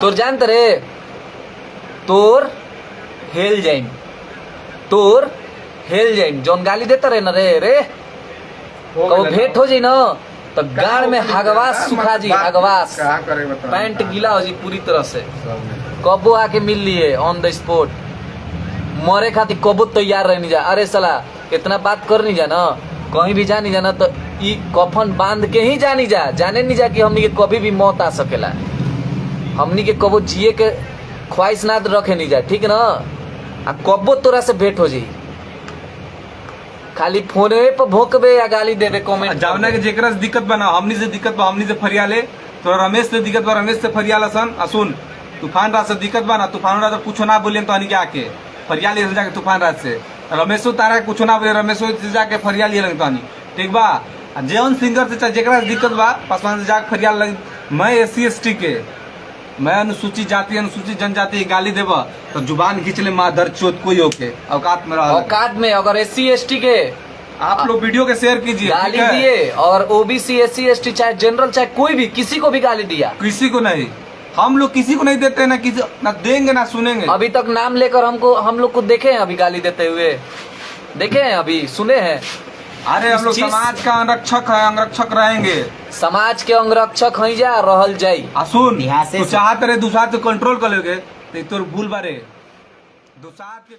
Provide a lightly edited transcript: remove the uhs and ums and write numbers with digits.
तोर जानत रे तोर हेल जाइन तोर हेल जाइन जौन गाली देता रे न रे कब भेंट हो जाई न तो गाड़ में हगवास सुखा जी हगवास पैंट गीला हो जी पूरी तरह से कबो आके मिल लिए ऑन द स्पॉट मरे खातिर कबो तैयार रहनी जा। अरे साला इतना बात कर नहीं जा ना कहीं भी जा नहीं जाना तो ई कफन बांध के ही जानी जा जाने नहीं जा कि हमनी के कभी भी मौत आ सकेला। हमनी के कबो जिए के ख्वाहिश ना रखे नहीं जा ठीक ना आ कबो तोरा से भेंट हो जी खाली फोने पे भोंकबे या गाली देबे कमेंट जावना के जेकरा से दिक्कत बना हमनी से दिक्कत बा हमनी से फरियाले तोरा रमेश से दिक्कत बा रमेश से फरियाला सन सुन तूफान रात से दिक्कत बा ना तूफान रात कुछ ना बोले तो हनी के आके फरियाले जाके तूफान रात से रमेशो तारा कुछ ना बोले रमेशो से जाके फरियाली लगे तो ठीक बा जौन सिंगर से जेकरा से दिक्कत बा पासवान से जाके फरियाल लगे। मैं SC/ST के मैं अनुसूचित जाति अनुसूचित जनजाति गाली देबा तो जुबान खींच ले माँ दर चोत कोई होके औकात में रहा औकात में अगर SC/ST के आप लोग वीडियो के शेयर कीजिए गाली दिए और OBC SC/ST चाहे जनरल चाहे कोई भी किसी को भी गाली दिया किसी को नहीं हम लोग किसी को नहीं देते ना किसी ना देंगे ना सुनेंगे। अभी तक नाम लेकर हम लोग को देखे हैं अभी गाली देते हुए देखे हैं अभी सुने हैं। अरे हम लोग समाज का अंगरक्षक है अंगरक्षक रहेंगे समाज के अंगरक्षक हैं जा रहल जाई सुन तू चाहते रहे दूसरा से कंट्रोल कर लोगे तो भूल बारे दूसरा के